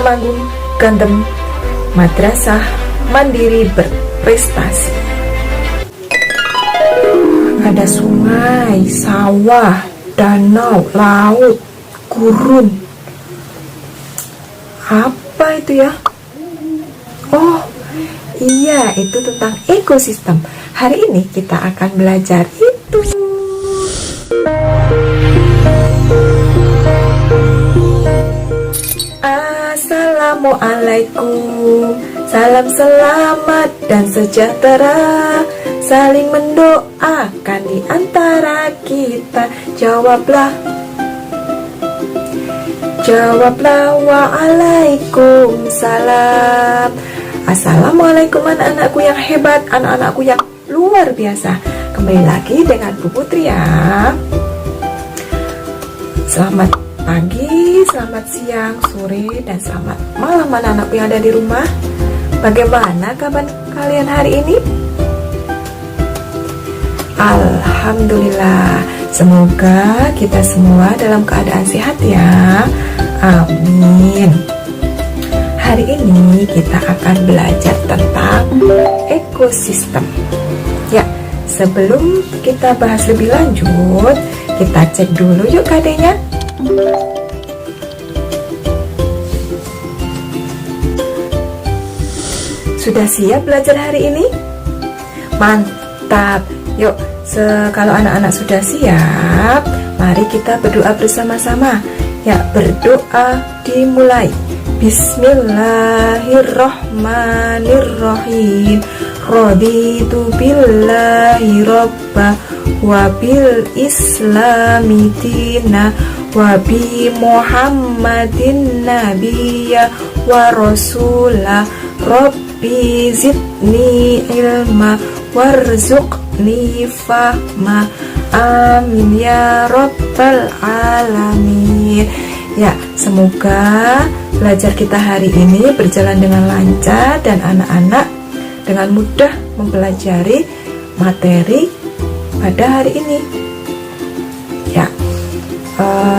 Temanggung, Gantem, Madrasah Mandiri Berprestasi. Ada sungai, sawah, danau, laut, gurun. Apa itu ya? Oh, iya, itu tentang ekosistem. Hari ini kita akan belajar itu. Assalamualaikum, salam selamat dan sejahtera, saling mendoakan di antara kita. Jawablah waalaikumsalam. Assalamualaikum anak-anakku yang hebat, anak-anakku yang luar biasa. Kembali lagi dengan Bu Putri ya. Selamat pagi, selamat siang, sore, dan selamat malam anak-anakku yang ada di rumah. Bagaimana kabar kalian hari ini? Alhamdulillah, semoga kita semua dalam keadaan sehat ya. Amin. Hari ini kita akan belajar tentang ekosistem. Ya, sebelum kita bahas lebih lanjut, kita cek dulu yuk KD-nya. Sudah siap belajar hari ini? Mantap. Yuk, kalau anak-anak sudah siap, mari kita berdoa bersama-sama. Ya, berdoa dimulai. Bismillahirrahmanirrahim. Raditu billahi robba wa bil islami dina wa bi muhammadin nabiyya wa rasulah. Rabbi zidni ilma warzuqni fahma. Amin ya rabbal alamin. Ya, semoga belajar kita hari ini berjalan dengan lancar dan anak-anak dengan mudah mempelajari materi pada hari ini. Ya,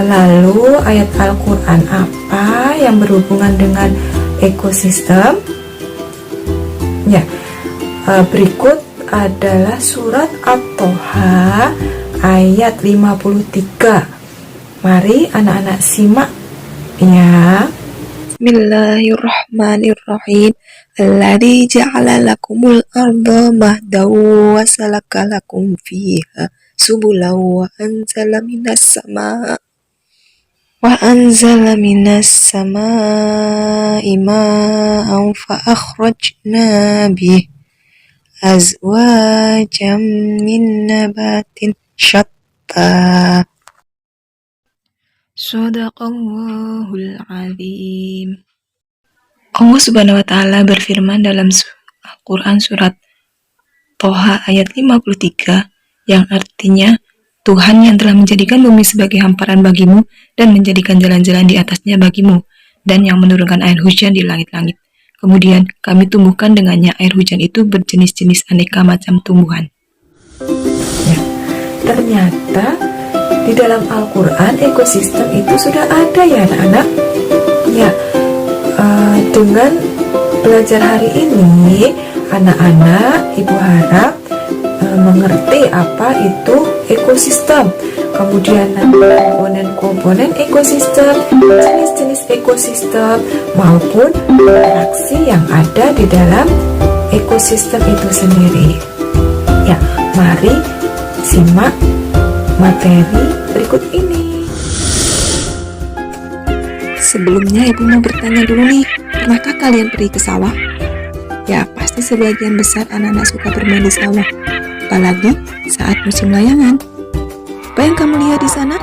lalu ayat Al-Quran apa yang berhubungan dengan ekosistem? Ya, berikut adalah surat At-Toha ayat 53. Mari anak-anak simak ya. Bismillahirrahmanirrahim. Alladzi ja'ala lakumul arda mahdaw wa salaka lakum fiha subulan wa anzala minas samaa'i ma'an fa akhrajna bihi azwajan min nabatin syatta. Shadaqallahul azim. Allah Subhanahu wa Ta'ala berfirman dalam Al-Quran surat Toha ayat 53 yang artinya, Tuhan yang telah menjadikan bumi sebagai hamparan bagimu dan menjadikan jalan-jalan di atasnya bagimu, dan yang menurunkan air hujan di langit-langit. Kemudian kami tumbuhkan dengannya air hujan itu berjenis-jenis aneka macam tumbuhan. Ya, ternyata di dalam Al-Quran ekosistem itu sudah ada ya anak-anak. Ya, dengan belajar hari ini anak-anak ibu harap mengerti apa itu ekosistem, kemudian komponen-komponen ekosistem, jenis-jenis ekosistem, maupun interaksi yang ada di dalam ekosistem itu sendiri. Ya, mari simak materi berikut ini. Sebelumnya ibu mau bertanya dulu nih, pernahkah kalian pergi ke sawah? Ya, pasti sebagian besar anak-anak suka bermain di sawah, apalagi saat musim layangan. Apa yang kamu lihat di sana?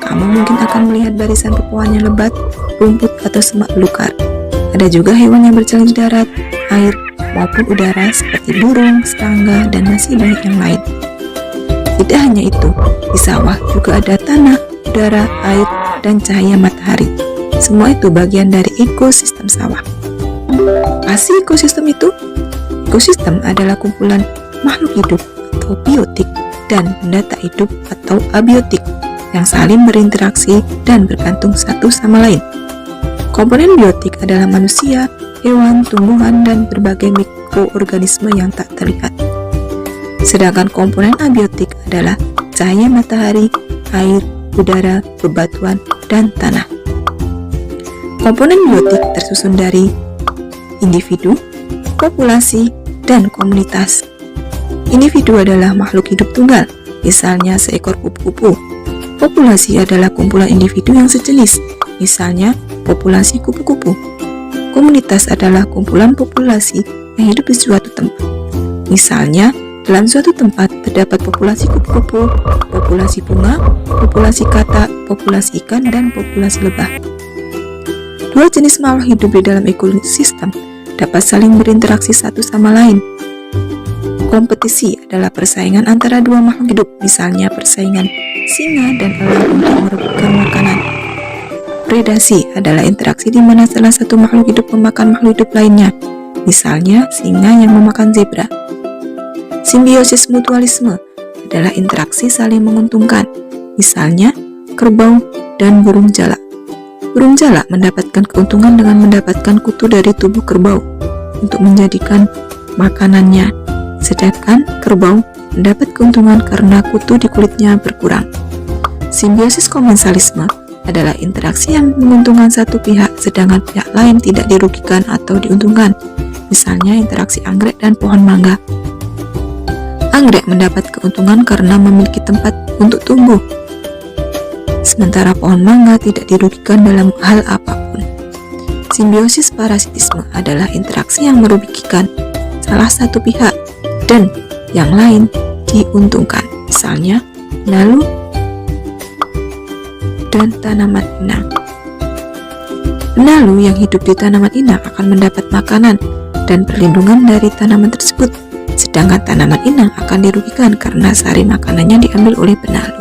Kamu mungkin akan melihat barisan pepohonan yang lebat, rumput atau semak belukar. Ada juga hewan yang berjalan di darat, air, maupun udara seperti burung, serangga, dan masih banyak yang lain. Tidak hanya itu, di sawah juga ada tanah, udara, air, dan cahaya matahari. Semua itu bagian dari ekosistem sawah. Apa sih ekosistem itu? Ekosistem adalah kumpulan makhluk hidup atau biotik dan benda tak hidup atau abiotik yang saling berinteraksi dan bergantung satu sama lain. Komponen biotik adalah manusia, hewan, tumbuhan, dan berbagai mikroorganisme yang tak terlihat. Sedangkan komponen abiotik adalah cahaya matahari, air, udara, bebatuan, dan tanah. Komponen biotik tersusun dari individu, populasi, dan komunitas. Individu adalah makhluk hidup tunggal, misalnya seekor kupu-kupu. Populasi adalah kumpulan individu yang sejenis, misalnya populasi kupu-kupu. Komunitas adalah kumpulan populasi yang hidup di suatu tempat. Misalnya, dalam suatu tempat terdapat populasi kupu-kupu, populasi bunga, populasi katak, populasi ikan, dan populasi lebah. Dua jenis makhluk hidup di dalam ekosistem dapat saling berinteraksi satu sama lain. Kompetisi adalah persaingan antara dua makhluk hidup, misalnya persaingan singa dan elang untuk merebutkan makanan. Predasi adalah interaksi di mana salah satu makhluk hidup memakan makhluk hidup lainnya, misalnya singa yang memakan zebra. Simbiosis mutualisme adalah interaksi saling menguntungkan, misalnya kerbau dan burung jalak. Burung jalak mendapatkan keuntungan dengan mendapatkan kutu dari tubuh kerbau untuk menjadikan makanannya, sedangkan kerbau mendapat keuntungan karena kutu di kulitnya berkurang. Simbiosis komensalisme adalah interaksi yang menguntungkan satu pihak sedangkan pihak lain tidak dirugikan atau diuntungkan, misalnya interaksi anggrek dan pohon mangga. Anggrek mendapat keuntungan karena memiliki tempat untuk tumbuh, sementara pohon mangga tidak dirugikan dalam hal apapun. Simbiosis parasitisme adalah interaksi yang merugikan salah satu pihak dan yang lain diuntungkan, misalnya benalu dan tanaman inang. Benalu yang hidup di tanaman inang akan mendapat makanan dan perlindungan dari tanaman tersebut, sedangkan tanaman inang akan dirugikan karena sari makanannya diambil oleh benalu.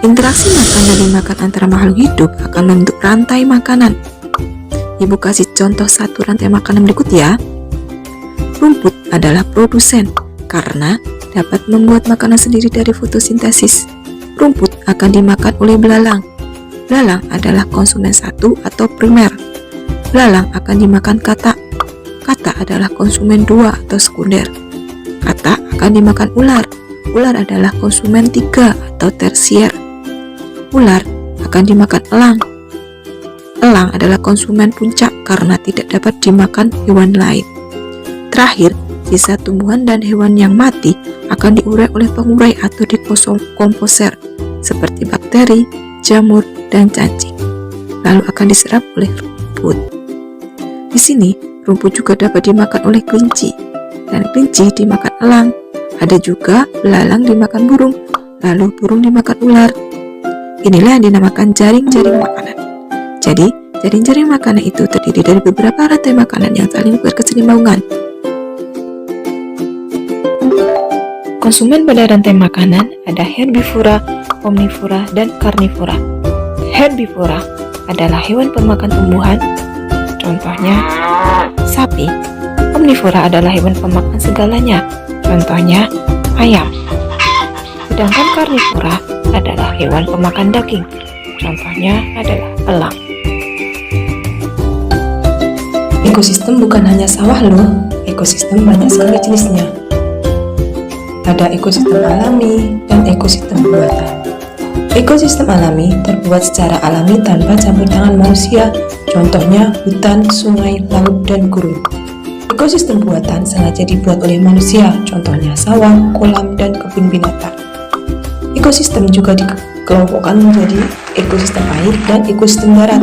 Interaksi makan dan dimakan antara makhluk hidup akan membentuk rantai makanan. Ibu kasih contoh satu rantai makanan berikut ya. Rumput adalah produsen karena dapat membuat makanan sendiri dari fotosintesis. Rumput akan dimakan oleh belalang. Belalang adalah konsumen satu atau primer. Belalang akan dimakan katak. Katak adalah konsumen dua atau sekunder. Katak akan dimakan ular. Ular adalah konsumen tiga atau tersier. Ular akan dimakan elang. Elang adalah konsumen puncak karena tidak dapat dimakan hewan lain. Terakhir, sisa tumbuhan dan hewan yang mati akan diurai oleh pengurai atau dekomposer seperti bakteri, jamur, dan cacing, lalu akan diserap oleh rumput. Di sini, rumput juga dapat dimakan oleh kelinci, dan kelinci dimakan elang. Ada juga belalang dimakan burung, lalu burung dimakan ular. Inilah yang dinamakan jaring-jaring makanan. Jadi, jaring-jaring makanan itu terdiri dari beberapa rantai makanan yang saling berkesinambungan. Konsumen pada rantai makanan ada herbivora, omnivora, dan karnivora. Herbivora adalah hewan pemakan tumbuhan, contohnya sapi. Omnivora adalah hewan pemakan segalanya, contohnya ayam. Sedangkan karnivora adalah hewan pemakan daging, contohnya adalah elang. Ekosistem bukan hanya sawah loh, ekosistem banyak sekali jenisnya. Ada ekosistem alami dan ekosistem buatan. Ekosistem alami terbuat secara alami tanpa campur tangan manusia, contohnya hutan, sungai, laut, dan gurun. Ekosistem buatan sengaja dibuat oleh manusia, contohnya sawah, kolam, dan kebun binatang. Ekosistem juga dikelompokkan menjadi ekosistem air dan ekosistem darat.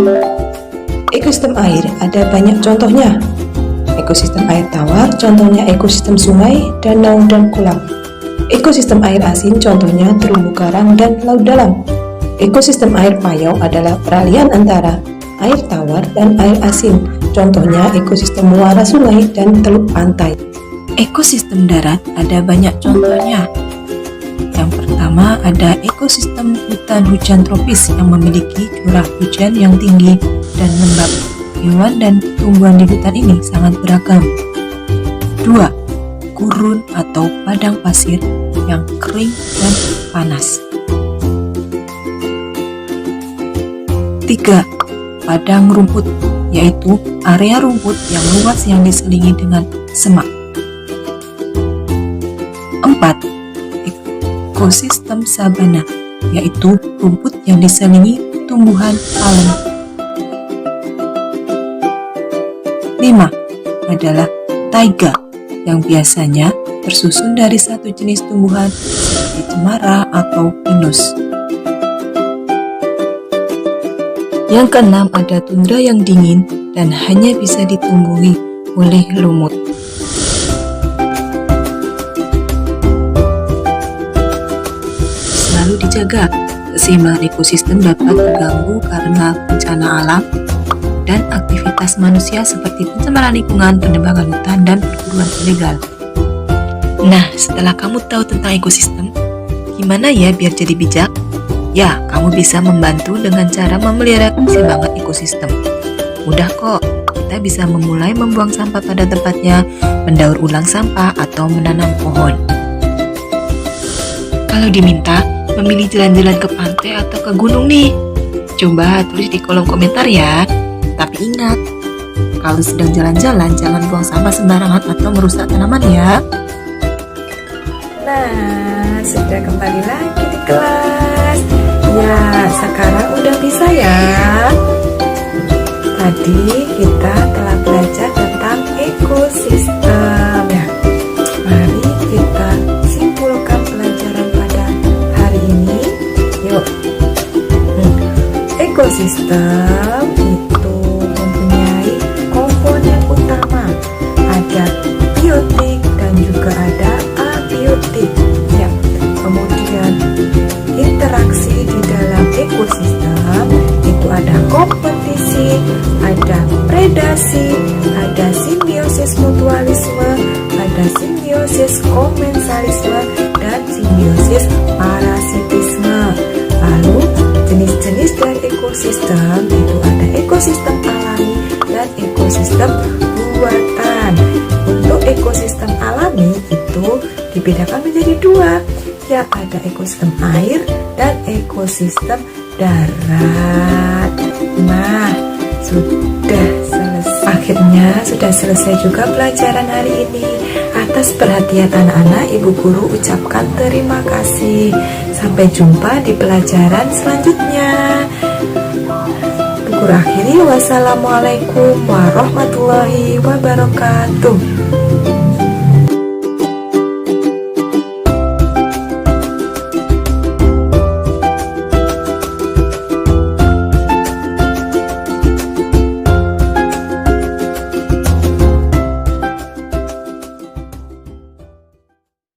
Ekosistem air ada banyak contohnya. Ekosistem air tawar, contohnya ekosistem sungai, danau, dan kolam. Ekosistem air asin, contohnya terumbu karang dan laut dalam. Ekosistem air payau adalah peralihan antara air tawar dan air asin, contohnya ekosistem muara sungai dan teluk pantai. Ekosistem darat ada banyak contohnya. Yang pertama ada ekosistem hutan hujan tropis yang memiliki curah hujan yang tinggi dan lembab. Hewan dan tumbuhan di hutan ini sangat beragam. 2. Gurun atau padang pasir yang kering dan panas. 3. padang rumput, yaitu area rumput yang luas yang diselingi dengan semak. 4. Ekosistem sabana, yaitu rumput yang diselingi tumbuhan palem. 5. Adalah taiga, yang biasanya tersusun dari satu jenis tumbuhan seperti cemara atau pinus. Yang keenam, ada tundra yang dingin dan hanya bisa ditumbuhi oleh lumut. Selalu dijaga, keseimbangan ekosistem dapat terganggu karena bencana alam dan aktivitas manusia seperti pencemaran lingkungan, penebangan hutan, dan perburuan ilegal. Nah, setelah kamu tahu tentang ekosistem, gimana ya biar jadi bijak? Ya, kamu bisa membantu dengan cara memelihara keseimbangan ekosistem. Mudah kok, kita bisa memulai membuang sampah pada tempatnya, mendaur ulang sampah, atau menanam pohon. Kalau diminta, memilih jalan-jalan ke pantai atau ke gunung nih. Coba tulis di kolom komentar ya. Tapi ingat, kalau sedang jalan-jalan, jangan buang sampah sembarangan atau merusak tanaman ya. Nah, sudah kembali lagi di kelas. Ya, sekarang udah bisa ya. Tadi kita telah belajar tentang ekosistem ya. Mari kita simpulkan pelajaran pada hari ini. Yuk. Ekosistem itu mempunyai komponen utama. Ada biotik dan juga ada abiotik. Ya. Kemudian interaksi di dalam ekosistem itu ada kompetisi, ada predasi, ada simbiosis mutualisme, ada simbiosis komensalisme, dan simbiosis parasitisme. Lalu jenis-jenis dari ekosistem itu ada ekosistem alami dan ekosistem buatan. Untuk ekosistem alami itu dibedakan menjadi dua, ya ada ekosistem air dan ekosistem darat. Nah, akhirnya sudah selesai juga pelajaran hari ini. Atas perhatian anak-anak, Ibu Guru ucapkan terima kasih. Sampai jumpa di pelajaran selanjutnya. Ibu Guru akhiri, wassalamualaikum warahmatullahi wabarakatuh.